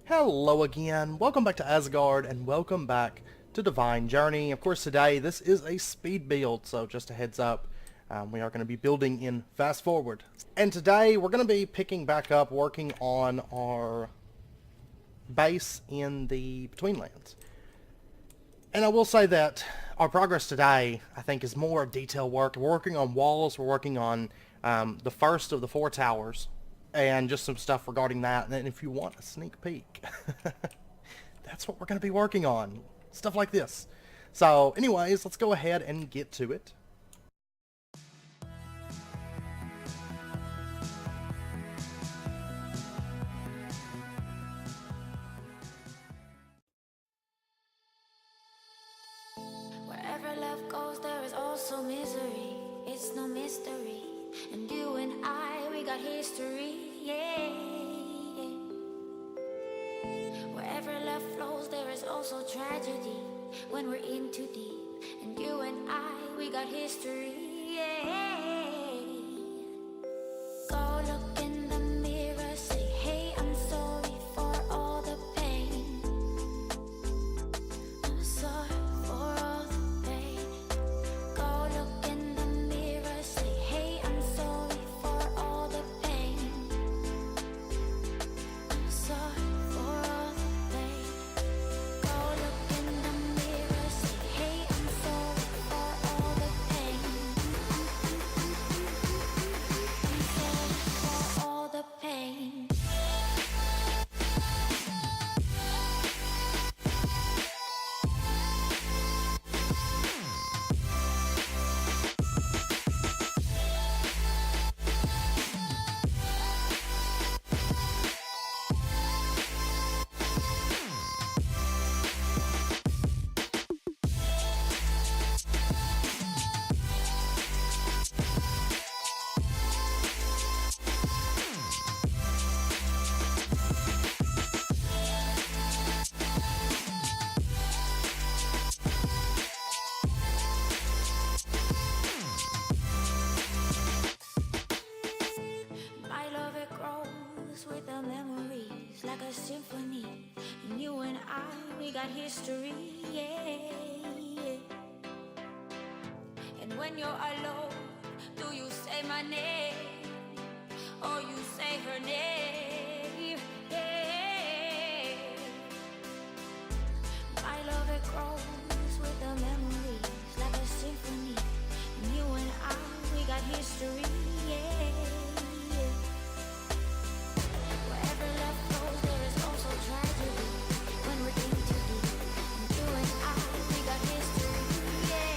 Hello again, welcome back to Asgard, and welcome back to Divine Journey. Of course today this is a speed build, so just a heads up, we are going to be building in fast forward. And today we're going to be picking back up working on our base in the Betweenlands. And I will say that our progress today, I think, is more detail work. We're working on walls, we're working on the first of the 4 towers. And just some stuff regarding that. And then if you want a sneak peek, that's what we're going to be working on. Stuff like this. So anyways, let's go ahead and get to it. Wherever love goes, there is also misery. It's no mystery. And you and I, we got history, yeah. Wherever love flows, there is also tragedy when we're in too deep. And you and I, we got history, yeah. Go look in the mirror, say, hey, I'm sorry for all the pain. I'm sorry for all the pain. Go look in the mirror, say, hey, I'm sorry for all the pain. I'm sorry for all the pain. Go look in the mirror, say, hey, I'm sorry for all the pain. I'm sorry for all the pain. My love, it grows with the memories like a symphony. And you and I, we got history, yeah. And when you're alone, do you say my name or you say her name? Yeah. My love, it grows with the memories like a symphony. And you and I, we got history, yeah. Wherever love goes, there is also tragedy when we're in too deep. And you and I, we got history, yeah.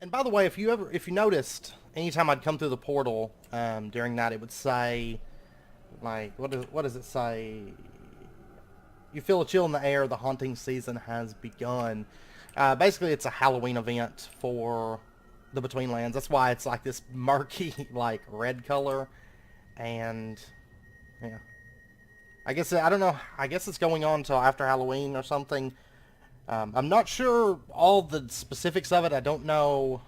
And by the way, if you noticed, anytime I'd come through the portal during that, it would say, like, what does it say? You feel a chill in the air. The haunting season has begun. Basically, it's a Halloween event for the Betweenlands. That's why it's like this murky, like, red color. And yeah, I guess I don't know. I guess it's going on till after Halloween or something. I'm not sure all the specifics of it. I don't know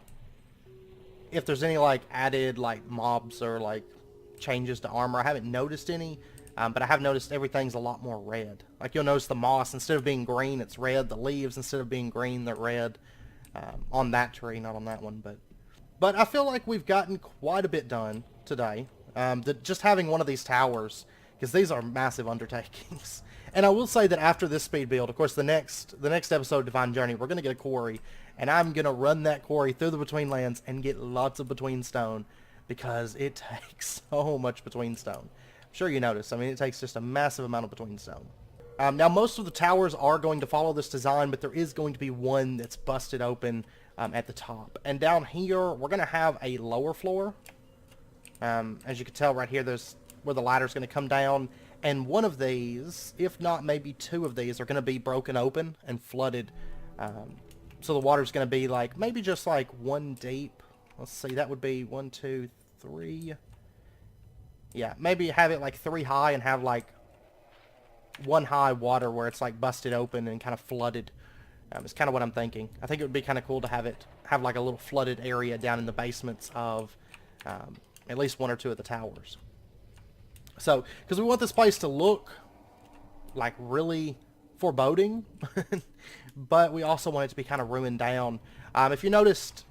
if there's any like added like mobs or like changes to armor. I haven't noticed any, but I have noticed everything's a lot more red. Like you'll notice the moss, instead of being green, it's red. The leaves, instead of being green, they're red. On that tree, not on that one, but I feel like we've gotten quite a bit done today. Just having one of these towers because these are massive undertakings. And I will say that after this speed build, of course, the next episode of Divine Journey, we're going to get a quarry, and I'm going to run that quarry through the Betweenlands and get lots of between stone, because it takes so much between stone. I'm sure you noticed. I mean, it takes just a massive amount of between stone. Now, most of the towers are going to follow this design, but there is going to be one that's busted open at the top. And down here, we're going to have a lower floor. As you can tell right here, there's where the ladder's going to come down. And one of these, if not maybe two of these, are going to be broken open and flooded. So the water's going to be like, maybe just like one deep. Let's see, that would be 1, 2, 3. Yeah, maybe have it like 3 high and have like 1 high water where it's like busted open and kind of flooded. It's kind of what I'm thinking. I think it would be kind of cool to have like a little flooded area down in the basements of at least 1 or 2 of the towers. So, because we want this place to look like really foreboding, but we also want it to be kind of ruined down. If you noticed,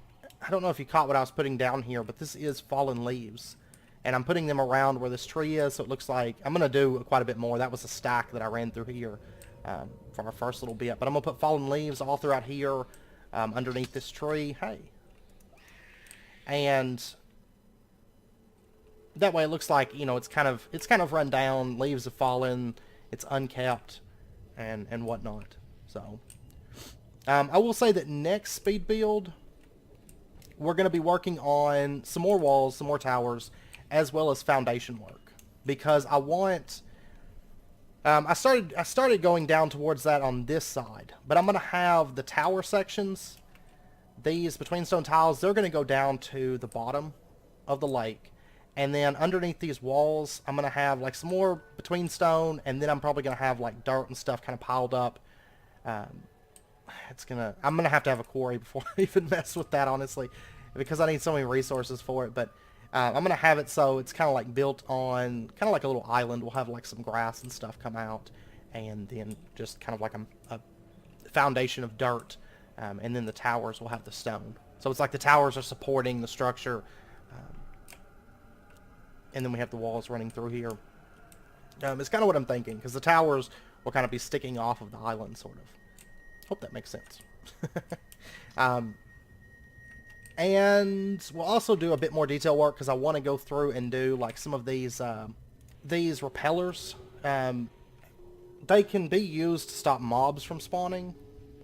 I don't know if you caught what I was putting down here, but this is fallen leaves. And I'm putting them around where this tree is, so it looks like I'm going to do quite a bit more. That was a stack that I ran through here for our first little bit. But I'm going to put fallen leaves all throughout here underneath this tree. Hey. And that way it looks like, you know, it's kind of run down, leaves have fallen, it's unkept, and whatnot. So, I will say that next speed build, we're going to be working on some more walls, some more towers, as well as foundation work, because I want. I started going down towards that on this side, but I'm going to have the tower sections. These between stone tiles, they're going to go down to the bottom of the lake. And then underneath these walls, I'm going to have like some more between stone, and then I'm probably going to have like dirt and stuff kind of piled up. I'm going to have a quarry before I even mess with that, honestly, because I need so many resources for it. But I'm going to have it so it's kind of like built on, kind of like a little island. We'll have like some grass and stuff come out, and then just kind of like a foundation of dirt. And then the towers will have the stone. So it's like the towers are supporting the structure. And then we have the walls running through here. It's kind of what I'm thinking, because the towers will kind of be sticking off of the island, sort of. Hope that makes sense. And we'll also do a bit more detail work, because I want to go through and do like some of these repellers. They can be used to stop mobs from spawning,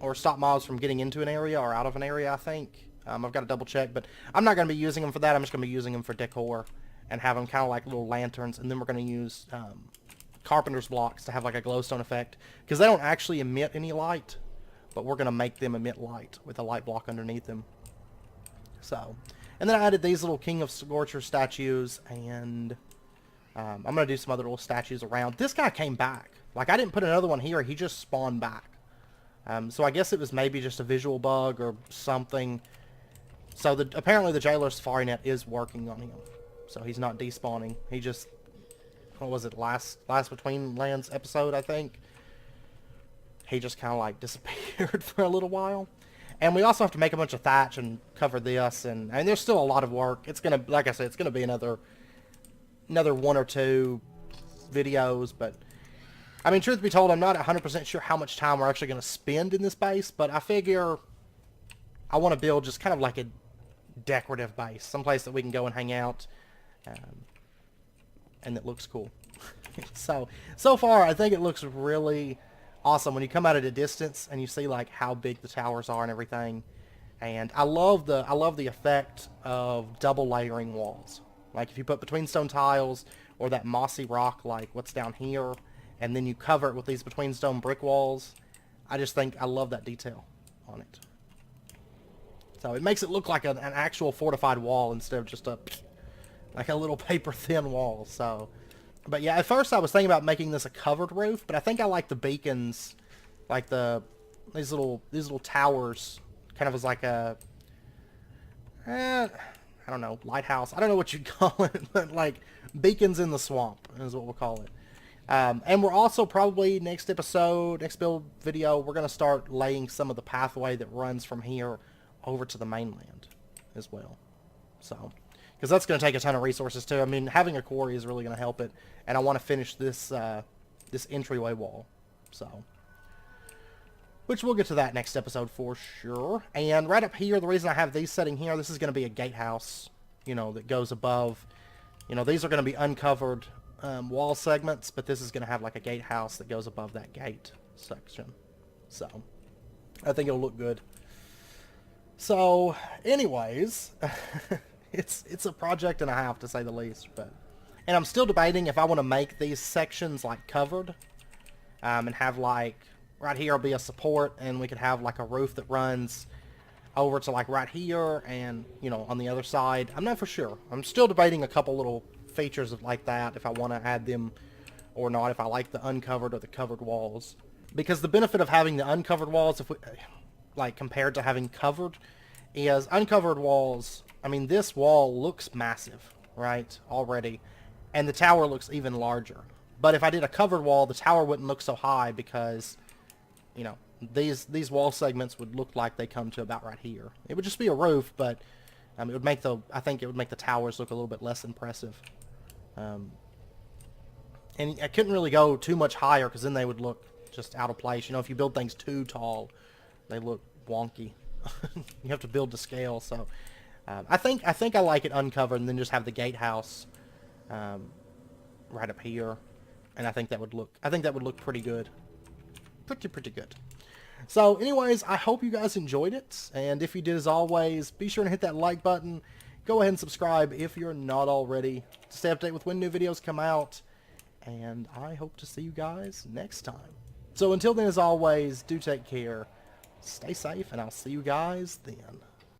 or stop mobs from getting into an area or out of an area, I think. I've got to double check, but I'm not going to be using them for that. I'm just going to be using them for decor. And have them kind of like little lanterns, and then we're going to use carpenter's blocks to have like a glowstone effect, because they don't actually emit any light, but we're going to make them emit light with a light block underneath them. So, and then I added these little King of Scorcher statues, and I'm going to do some other little statues around. This guy came back. Like, I didn't put another one here, he just spawned back. So I guess it was maybe just a visual bug or something. So apparently the Jailer Safari Net is working on him. So he's not despawning. He just, what was it, last Betweenlands episode, I think? He just kind of like disappeared for a little while. And we also have to make a bunch of thatch and cover this, and there's still a lot of work. It's gonna, like I said, it's gonna be another 1 or 2 videos, but I mean, truth be told, I'm not 100% sure how much time we're actually gonna spend in this base, but I figure I want to build just kind of like a decorative base, someplace that we can go and hang out. And it looks cool. so far I think it looks really awesome when you come out at a distance and you see like how big the towers are and everything. And I love the effect of double layering walls. Like if you put between stone tiles or that mossy rock like what's down here, and then you cover it with these between stone brick walls, I just think I love that detail on it. So it makes it look like an actual fortified wall instead of just like a little paper thin wall. So, but yeah, at first I was thinking about making this a covered roof, but I think I like the beacons, like these little towers, kind of as like a, I don't know, lighthouse. I don't know what you'd call it, but like beacons in the swamp is what we'll call it. And we're also probably next build video, we're going to start laying some of the pathway that runs from here over to the mainland as well. So, because that's going to take a ton of resources too. I mean, having a quarry is really going to help it, and I want to finish this this entryway wall, so. Which we'll get to that next episode for sure. And right up here, the reason I have these setting here, this is going to be a gatehouse, you know, that goes above. You know, these are going to be uncovered wall segments, but this is going to have like a gatehouse that goes above that gate section. So, I think it'll look good. So, anyways, it's a project and a half to say the least. And I'm still debating if I want to make these sections like covered and have like... Right here will be a support, and we could have like a roof that runs over to like right here and, you know, on the other side. I'm not for sure. I'm still debating a couple little features of like that, if I want to add them or not, if I like the uncovered or the covered walls. Because the benefit of having the uncovered walls, if we, like compared to having covered, is uncovered walls, I mean, this wall looks massive, right, already, and the tower looks even larger. But if I did a covered wall, the tower wouldn't look so high because... You know, these wall segments would look like they come to about right here. It would just be a roof, but it would make I think it would make the towers look a little bit less impressive. And I couldn't really go too much higher because then they would look just out of place. You know, if you build things too tall, they look wonky. You have to build to scale. So I think I like it uncovered and then just have the gatehouse right up here, and I think that would look pretty good. Pretty good. So anyways, I hope you guys enjoyed it, and if you did, as always, be sure to hit that like button. Go ahead and subscribe if you're not already to stay updated with when new videos come out, and I hope to see you guys next time. So until then, as always, do take care, stay safe, and I'll see you guys then.